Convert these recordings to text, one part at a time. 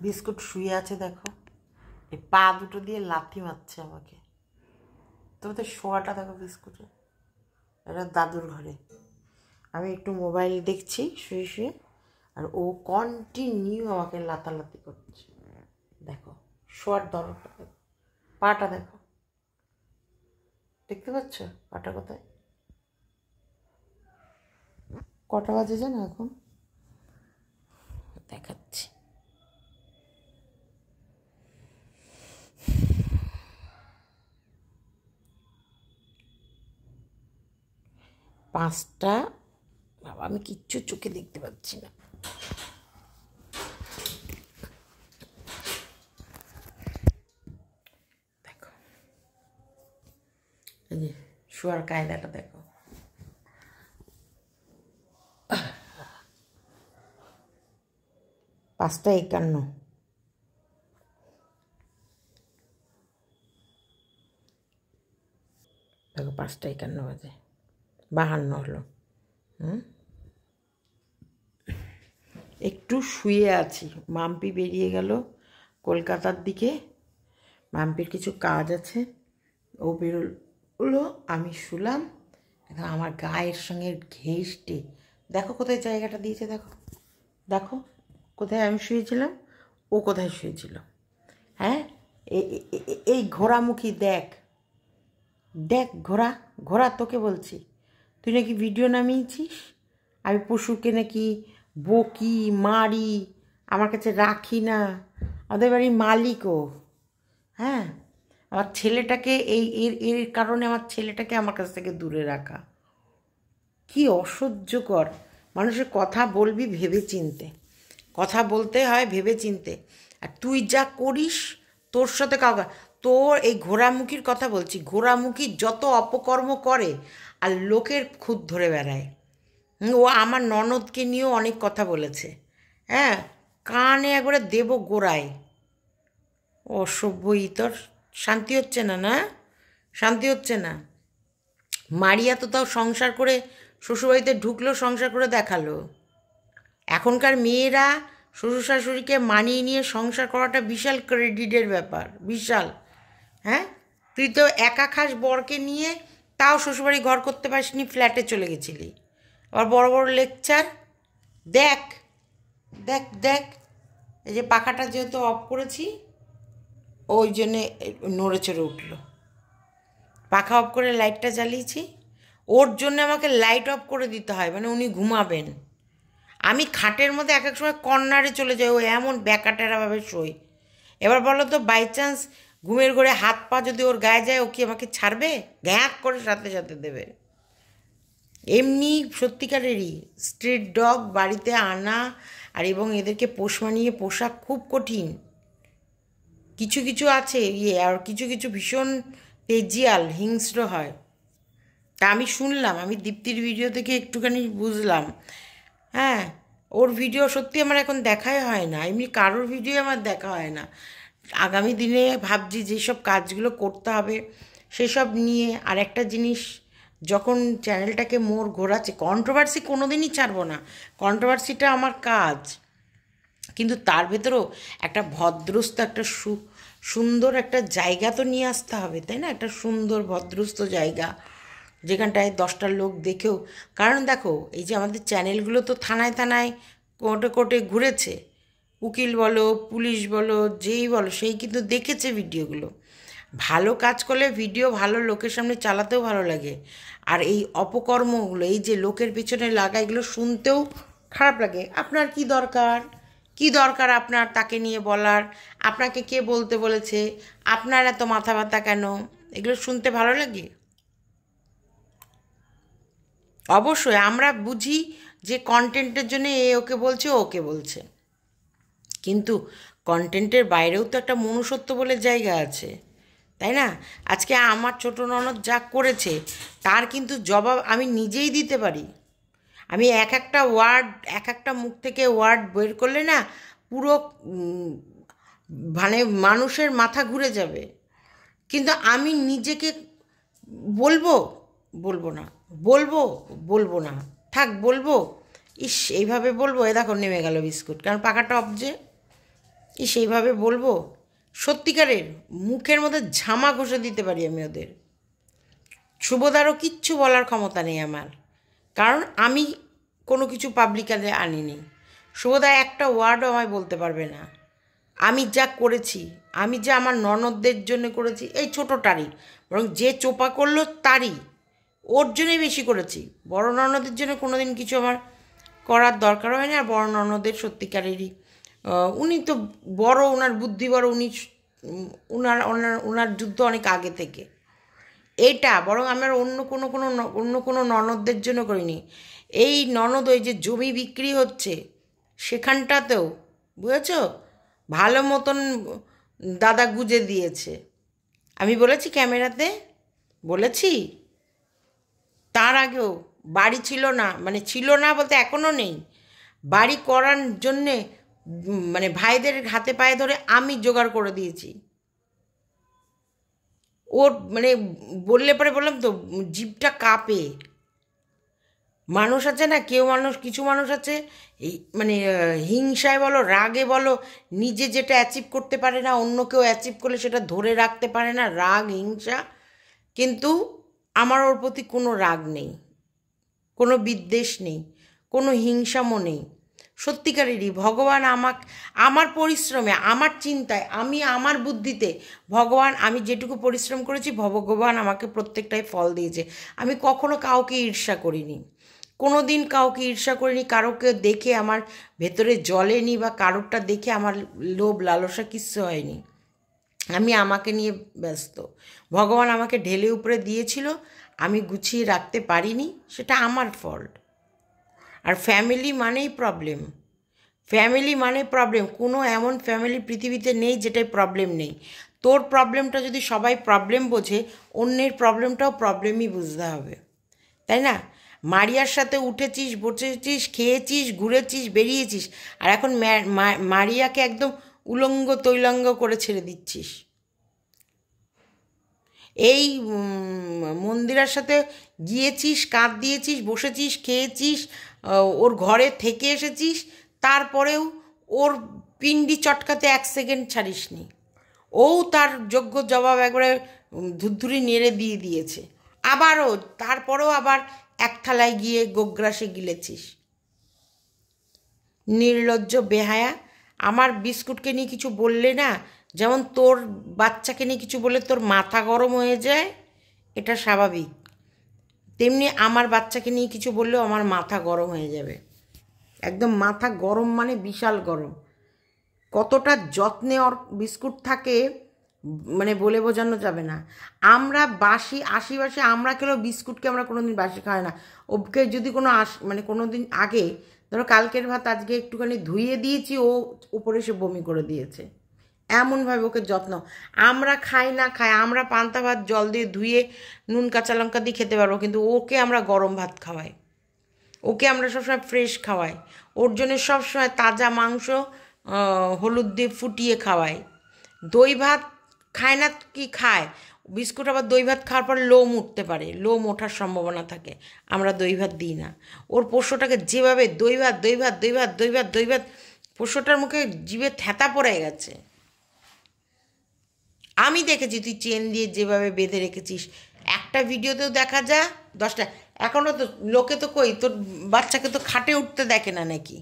Biscuit শুয়ে আছে দেখো, এই পা দুটো দিয়ে লাথি মারছে আমাকে। তবে তো শোয়াটা দেখো বিস্কুটে, এটা দাদুর ঘরে। আমি একটু মোবাইল দেখছি শুয়ে শুয়ে, আর ও কন্টিনিউ আমাকে লাতালাতি করছে। দেখো শোয়ার দরটা দেখো, পাটা দেখো, দেখতে পাচ্ছ পাটা কোথায়? কটা বাজে জানো এখন? দেখাচ্ছি, 5টা। বাবা আমি কিচ্ছু চোখে দেখতে পাচ্ছি না। দেখো এই যে শোয়ার কায়দাটা দেখো। 5টা 51। দেখো 5টা 51 বাজে, 52 হলো। একটু শুয়ে আছি, মাম্পি বেরিয়ে গেল কলকাতার দিকে, মাম্পির কিছু কাজ আছে, ও বেরোলো, আমি শুলাম। আমার গায়ের সঙ্গে ঘেঁষটে দেখো কোথায় জায়গাটা দিয়েছে, দেখো দেখো কোথায় আমি শুয়েছিলাম, ও কোথায় শুয়েছিল। হ্যাঁ, এই ঘোড়ামুখী দেখ দেখ, ঘোড়া ঘোড়া তোকে বলছি, তুই নাকি ভিডিও নামিয়েছিস, আমি পশুকে নাকি বকি মারি, আমার কাছে রাখি না, আমাদের বাড়ির মালিকও। হ্যাঁ, আমার ছেলেটাকে এই এর এর কারণে আমার ছেলেটাকে আমার কাছ থেকে দূরে রাখা, কি অসহ্যকর। মানুষের কথা বলবি ভেবে চিনতে, কথা বলতে হয় ভেবে চিনতে। আর তুই যা করিস, তোর সাথে কাউকে, তোর এই ঘোড়ামুখীর কথা বলছি, ঘোড়ামুখী যত অপকর্ম করে আর লোকের খুদ ধরে বেড়ায়। ও আমার ননদকে নিয়েও অনেক কথা বলেছে। হ্যাঁ, কানে একবারে দেব গোড়ায়। অসভ্য ইতর, শান্তি হচ্ছে না, না শান্তি হচ্ছে না। মারিয়া তো তাও সংসার করে শ্বশুরবাড়িতে ঢুকলো, সংসার করে দেখালো। এখনকার মেয়েরা শ্বশুর শাশুড়িকে মানিয়ে নিয়ে সংসার করাটা বিশাল ক্রেডিটের ব্যাপার, বিশাল। হ্যাঁ, তুই তো একা খাস বরকে নিয়ে, তাও শ্বশুরবাড়ি ঘর করতে পারিসনি, ফ্ল্যাটে চলে গেছিলি। আবার বড় বড় লেকচার। দেখ দেখ দেখ, এই যে পাখাটা যেহেতু অফ করেছি, ওই জন্যে নড়ে চড়ে উঠল। পাখা অফ করে লাইটটা জ্বালিয়েছি, ওর জন্য আমাকে লাইট অফ করে দিতে হয়, মানে উনি ঘুমাবেন। আমি খাটের মধ্যে এক এক সময় কর্নারে চলে যাই, ও এমন ব্যাকাটেরাভাবে শোয়। এবার বলো তো, বাই চান্স ঘুমের ঘরে হাত পা যদি ওর গায়ে যায়, ও কি আমাকে ছাড়বে? গ্যাঁক করে সাথে সাথে দেবে। এমনি সত্যিকারেরই স্ট্রিট ডগ বাড়িতে আনা আর এবং এদেরকে পোষ মানিয়ে পোষা খুব কঠিন। কিছু কিছু আছে আর কিছু কিছু ভীষণ তেজিয়াল হিংস্র হয়। তা আমি শুনলাম, আমি দীপ্তির ভিডিও থেকে একটুখানি বুঝলাম। হ্যাঁ, ওর ভিডিও সত্যি আমার এখন দেখাই হয় না, এমনি কারোর ভিডিও আমার দেখা হয় না। আগামী দিনে ভাবছি যেসব কাজগুলো করতে হবে সেসব নিয়ে। আর একটা জিনিস, যখন চ্যানেলটাকে মোড় ঘোরাচ্ছে, কন্ট্রোভার্সি কোনো দিনই ছাড়বো না, কন্ট্রোভার্সিটা আমার কাজ, কিন্তু তার ভেতরেও একটা ভদ্রস্থ, একটা সুন্দর একটা জায়গা তো নিয়ে আসতে হবে, তাই না? একটা সুন্দর ভদ্রস্থ জায়গা, যেখানটায় 10টা লোক দেখেও। কারণ দেখো, এই যে আমাদের চ্যানেলগুলো তো থানায় থানায় কোর্টে কোর্টে ঘুরেছে, উকিল বলো পুলিশ বলো যেই বলো, সেই কিন্তু দেখেছে ভিডিওগুলো। ভালো কাজ করলে ভিডিও ভালো লোকের সামনে চালাতেও ভালো লাগে। আর এই অপকর্মগুলো, এই যে লোকের পেছনে লাগা, এগুলো শুনতেও খারাপ লাগে। আপনার কি দরকার, কি দরকার আপনার তাকে নিয়ে বলার? আপনাকে কে বলতে বলেছে? আপনার এত মাথা ব্যথা কেন? এগুলো শুনতে ভালো লাগে? অবশ্যই আমরা বুঝি যে কন্টেন্টের জন্য এ ওকে বলছে, ও ওকে বলছে, কিন্তু কন্টেন্টের বাইরেও তো একটা মনুষ্যত্ব বলে জায়গা আছে, তাই না? আজকে আমার ছোটো ননদ যা করেছে, তার কিন্তু জবাব আমি নিজেই দিতে পারি। আমি এক একটা ওয়ার্ড, এক একটা মুখ থেকে ওয়ার্ড বের করলে না, পুরো মানে মানুষের মাথা ঘুরে যাবে। কিন্তু আমি নিজেকে বলবো, বলবো না, বলবো, বলবো না, থাক বলবো। ইস, এইভাবে বলবো, এ দেখো নেমে গেল বিস্কুট, কারণ পাখাটা অফ যে। সেইভাবে বলবো? সত্যিকারের মুখের মধ্যে ঝামা ঘষে দিতে পারি আমি ওদের। শুভদারও কিচ্ছু বলার ক্ষমতা নেই আমার, কারণ আমি কোনো কিছু পাবলিকালে আনিনি। শুভদা একটা ওয়ার্ডও আমায় বলতে পারবে না। আমি যা করেছি, আমি যা আমার ননদদের জন্য করেছি, এই ছোটোটারই, বরং যে চোপা করলো তারই, ওর জন্যই বেশি করেছি। বড় ননদের জন্য কোনো দিন কিছু আমার করার দরকার হয় না। আর বড় ননদের সত্যিকারেরই উনি তো বড়, ওনার বুদ্ধি বড়, উনি ওনার ওনার ওনার যুদ্ধ অনেক আগে থেকে। এইটা বরং আমার অন্য কোনো ননদদের জন্য করিনি। এই ননদ ওই যে জমি বিক্রি হচ্ছে সেখানটাতেও, বুঝেছ, ভালো মতন দাদা গুজে দিয়েছে। আমি বলেছি ক্যামেরাতে, বলেছি। তার আগেও বাড়ি ছিল না, মানে ছিল না বলতে এখনও নেই। বাড়ি করার জন্যে মানে ভাইদের হাতে পায়ে ধরে আমি জোগাড় করে দিয়েছি। ওর মানে বললে পরে বললাম তো জিভটা কাঁপে। মানুষ আছে না, কিছু মানুষ আছে এই মানে হিংসায় বলো, রাগে বলো, নিজে যেটা অ্যাচিভ করতে পারে না অন্য কেউ অ্যাচিভ করলে সেটা ধরে রাখতে পারে না, রাগ হিংসা। কিন্তু আমার ওর প্রতি কোনো রাগ নেই, কোনো বিদ্বেষ নেই, কোনো হিংসামও নেই। সত্যিকারেরই ভগবান আমার পরিশ্রমে, আমার চিন্তায়, আমি আমার বুদ্ধিতে, ভগবান, আমি যেটুকু পরিশ্রম করেছি ভগবান আমাকে প্রত্যেকটাই ফল দিয়েছে। আমি কখনো কাউকে ঈর্ষা করিনি, কোনো দিন কাউকে ঈর্ষা করিনি, কারোকে দেখে আমার ভেতরে জ্বলেনি, বা কারোরটা দেখে আমার লোভ লালসা কিচ্ছু হয়নি। আমি আমাকে নিয়ে ব্যস্ত। ভগবান আমাকে ঢেলে উপরে দিয়েছিল, আমি গুছিয়ে রাখতে পারিনি, সেটা আমার ফল্ট। আর ফ্যামিলি মানেই প্রবলেম, ফ্যামিলি মানে প্রবলেম। কোনো এমন ফ্যামিলি পৃথিবীতে নেই যেটায় প্রবলেম নেই। তোর প্রবলেমটা যদি সবাই প্রবলেম বোঝে, অন্যের প্রবলেমটাও প্রবলেমই বুঝতে হবে, তাই না? মারিয়ার সাথে উঠেছিস, বসেছিস, খেয়েছিস, ঘুরেছিস, বেরিয়েছিস, আর এখন মারিয়াকে একদম উলঙ্গ তৈলঙ্গ করে ছেড়ে দিচ্ছিস। এই মন্দিরার সাথে গিয়েছিস, কাঁধ দিয়েছিস, বসেছিস, খেয়েছিস, ওর ঘরে থেকে এসেছিস, তারপরেও ওর পিন্ডি চটকাতে 1 সেকেন্ড ছাড়িসনি। ও তার যোগ্য জবাব একবারে ধুরধুরি নেড়ে দিয়ে দিয়েছে। আবারও তারপরেও আবার এক থালায় গিয়ে গোগ্রাসে গিলেছিস। নির্লজ্জ বেহায়া। আমার বিস্কুটকে নিয়ে কিছু বললে না, যেমন তোর বাচ্চাকে নিয়ে কিছু বললে তোর মাথা গরম হয়ে যায়, এটা স্বাভাবিক, তেমনি আমার বাচ্চাকে নিয়ে কিছু বললেও আমার মাথা গরম হয়ে যাবে। একদম মাথা গরম মানে বিশাল গরম। কতটা যত্নে ওর বিস্কুট থাকে মানে বলে বোঝানো যাবে না। আমরা আশি বাসি আমরা খেলেও বিস্কুটকে আমরা কোনো দিন বাসি খাই না। ওকে যদি কোনো মানে কোনো দিন আগে, ধরো কালকের ভাত আজকে একটুখানি ধুইয়ে দিয়েছি, ও উপরে সে বমি করে দিয়েছে, এমনভাবে ওকে যত্ন। আমরা খাই না খাই, আমরা পান্তা ভাত জল দিয়ে ধুয়ে নুন কাঁচা লঙ্কা দিয়ে খেতে পারবো, কিন্তু ওকে আমরা গরম ভাত খাওয়াই, ওকে আমরা সবসময় ফ্রেশ খাওয়াই, ওর জন্য সবসময় তাজা মাংস হলুদ দিয়ে ফুটিয়ে খাওয়াই। দই ভাত খায় না কি খায়, বিস্কুট আবার দই ভাত খাওয়ার পর লোম উঠতে পারে, লোম ওঠার সম্ভাবনা থাকে, আমরা দই ভাত দিই না। ওর পোষ্যটাকে যেভাবে দই ভাত দই ভাত দই ভাত দই ভাত দই ভাত, পোষ্যটার মুখে জিভে থ্যাতা পড়ে গেছে। আমি দেখেছি তুই চেন দিয়ে যেভাবে বেঁধে রেখেছিস, একটা ভিডিওতেও দেখা যায় 10টা। এখনও তো লোকে তো কই তোর বাচ্চাকে তো খাটে উঠতে দেখে না নাকি?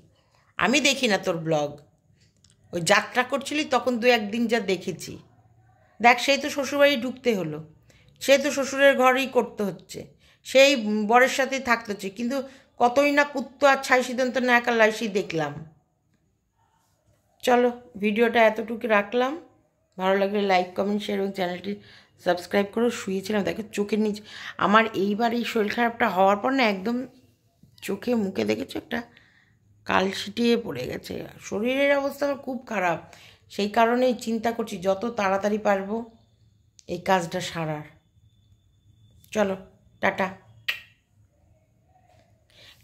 আমি দেখি না তোর ব্লগ। ওই যাত্রা করছিলি তখন 2-1 দিন যা দেখেছি। দেখ, সেই তো শ্বশুরবাড়ি ঢুকতে হলো, সেই তো শ্বশুরের ঘরেই করতে হচ্ছে, সেই বরের সাথেই থাকতে হচ্ছে, কিন্তু কতই না কুত্তো আর ছাই সিদ্ধান্ত না একা লাইসি দেখলাম। চলো, ভিডিওটা এতটুকু রাখলাম। ভালো লাগলে লাইক কমেন্ট শেয়ার এবং চ্যানেলটি সাবস্ক্রাইব করো। শুয়েছিলাম, দেখো চোখের নিচে আমার এইবার এই শরীর খারাপটা হওয়ার পর না একদম চোখে মুখে দেখেছো একটা কাল ছিটিয়ে পড়ে গেছে। শরীরের অবস্থা আমার খুব খারাপ, সেই কারণেই চিন্তা করছি যত তাড়াতাড়ি পারবো এই কাজটা সারার। চলো, টাটা।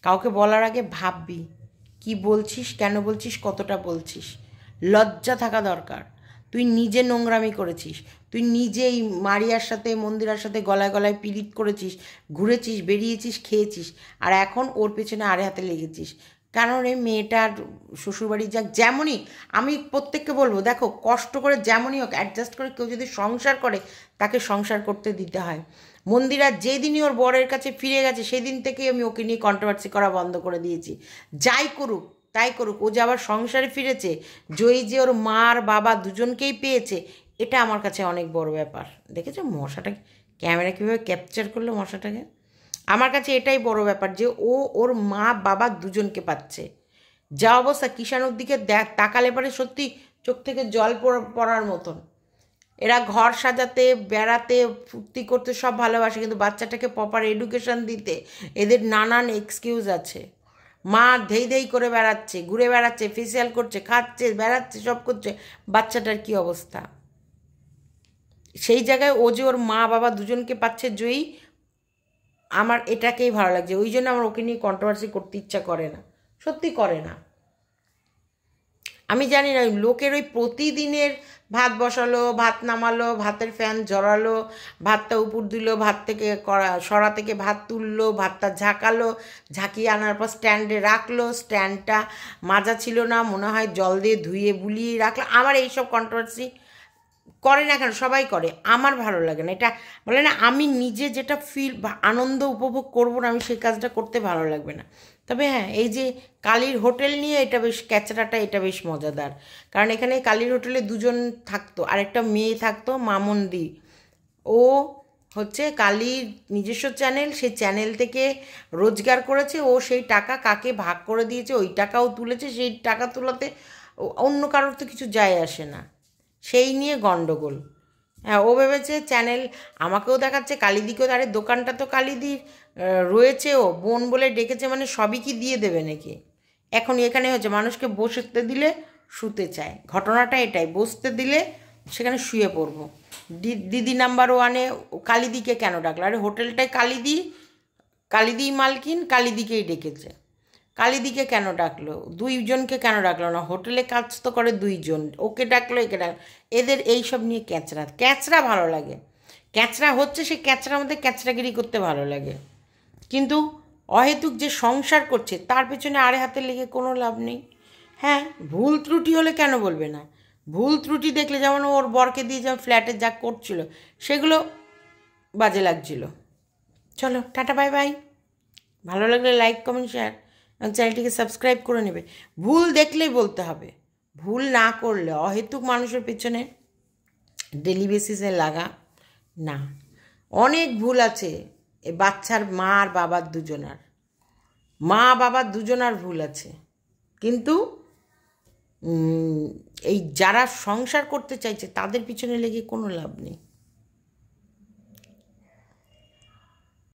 কাউকে বলার আগে ভাববি কি বলছিস, কেন বলছিস, কতটা বলছিস। লজ্জা থাকা দরকার। তুই নিজে নোংরামি করেছিস, তুই নিজেই মারিয়ার সাথে মন্দিরার সাথে গলায় গলায় পিরিত করেছিস, ঘুরেছিস, বেরিয়েছিস, খেয়েছিস, আর এখন ওর পেছনে আড়ে হাতে লেগেছিস। কারণ এই মেয়েটার শ্বশুরবাড়ি যাক যেমনই, আমি প্রত্যেককে বলবো দেখো কষ্ট করে যেমনই হোক অ্যাডজাস্ট করে কেউ যদি সংসার করে তাকে সংসার করতে দিতে হয়। মন্দিরা যেদিনই ওর বরের কাছে ফিরে গেছে সেদিন থেকেই আমি ওকে নিয়ে কন্ট্রোভার্সি করা বন্ধ করে দিয়েছি। যাই করুক তাই করুক, ও যে আবার সংসারে ফিরেছে, জয়ী যে ওর মা আর বাবা দুজনকেই পেয়েছে, এটা আমার কাছে অনেক বড় ব্যাপার। দেখেছো মশাটা ক্যামেরা কীভাবে ক্যাপচার করলো মশাটাকে? আমার কাছে এটাই বড় ব্যাপার যে ও ওর মা বাবা দুজনকে পাচ্ছে। যা অবস্থা কিষাণুর দিকে তাকালে পরে সত্যি চোখ থেকে জল পড়ার মতন। এরা ঘর সাজাতে বেড়াতে ফুর্তি করতে সব ভালোবাসে, কিন্তু বাচ্চাটাকে প্রপার এডুকেশন দিতে এদের নানান এক্সকিউজ আছে। মা ধেই ধেই করে বেড়াচ্ছে, ঘুরে বেড়াচ্ছে, ফেসিয়াল করছে, খাচ্ছে, বেড়াচ্ছে, সব করছে, বাচ্চাটার কি অবস্থা? সেই জায়গায় ও যে ওর মা বাবা দুজনকে পাচ্ছে জয়ী, আমার এটাকেই ভালো লাগছে। ওই জন্য আমার ওকে নিয়ে কন্ট্রোভার্সি করতে ইচ্ছা করে না, সত্যি করে না। আমি জানি না লোকের ওই প্রতিদিনের ভাত বসালো, ভাত নামালো, ভাতের ফ্যান জড়ালো, ভাতটা উপর দিল, ভাত থেকে সরা থেকে ভাত তুললো, ভাতটা ঝাঁকালো, ঝাঁকিয়ে আনার পর স্ট্যান্ডে রাখলো, স্ট্যান্ডটা মাজা ছিল না, মনে হয় জল দিয়ে ধুয়ে বুলিয়ে রাখলো। আমার এইসব কন্ট্রোভার্সি করে না কেন, সবাই করে, আমার ভালো লাগে না। এটা বলে না আমি নিজে যেটা ফিল বা আনন্দ উপভোগ করবো না, আমি সেই কাজটা করতে ভালো লাগবে না। তবে হ্যাঁ, এই যে কালীর হোটেল নিয়ে এটা বেশ ক্যাচড়াটা, এটা বেশ মজাদার। কারণ এখানে কালীর হোটেলে দুজন থাকতো, আরেকটা মেয়ে থাকতো মামুন্দি। ও হচ্ছে কালীর নিজস্ব চ্যানেল, সেই চ্যানেল থেকে রোজগার করেছে, ও সেই টাকা কাকে ভাগ করে দিয়েছে, ওই টাকাও তুলেছে, সেই টাকা তোলাতে অন্য কারোর তো কিছু যায় আসে না, সেই নিয়ে গণ্ডগোল। হ্যাঁ, ও ভেবেছে চ্যানেল আমাকেও দেখাচ্ছে, কালিদিকেও, আরে দোকানটা তো কালিদির রয়েছে, ও বোন বলে ডেকেছে মানে সবই কি দিয়ে দেবে নাকি? এখন এখানে হচ্ছে মানুষকে বসতে দিলে শুতে চায়, ঘটনাটা এটাই, বসতে দিলে সেখানে শুয়ে পড়বো। দিদি নাম্বার ওয়ানে কালিদিকে কেন ডাকলো? আরে হোটেলটাই কালিদি, কালিদি মালকিন, কালিদিকেই ডেকেছে, কালিদিকে কেন ডাকলো? দুইজনকে কেন ডাকলো না? হোটেলে কাজ তো করে দুইজন, ওকে ডাকলো একে ডাকলো। এদের এইসব নিয়ে ক্যাচরা ক্যাচরা ভালো লাগে, ক্যাচরা হচ্ছে সেই ক্যাচরার মধ্যে ক্যাচরাগিরি করতে ভালো লাগে। কিন্তু অহেতুক যে সংসার করছে তার পেছনে আড়ে হাতে লেগে কোনো লাভ নেই। হ্যাঁ, ভুল ত্রুটি হলে কেন বলবে না? ভুল ত্রুটি দেখলে, যেমন ওর বরকে দিয়ে যেমন ফ্ল্যাটে যা করছিল সেগুলো বাজে লাগছিল। চলো টাটা, বাই বাই। ভালো লাগলে লাইক কমেন্ট শেয়ার এবং চ্যানেলটিকে সাবস্ক্রাইব করে নেবে। ভুল দেখলেই বলতে হবে, ভুল না করলে অহেতুক মানুষের পেছনে ডেলি বেসিসে লাগা না। অনেক ভুল আছে এ বাচ্চার মা আর বাবার দুজনার, মা বাবার দুজনার ভুল আছে, কিন্তু এই যারা সংসার করতে চাইছে তাদের পিছনে লেগে কোনো লাভ নেই।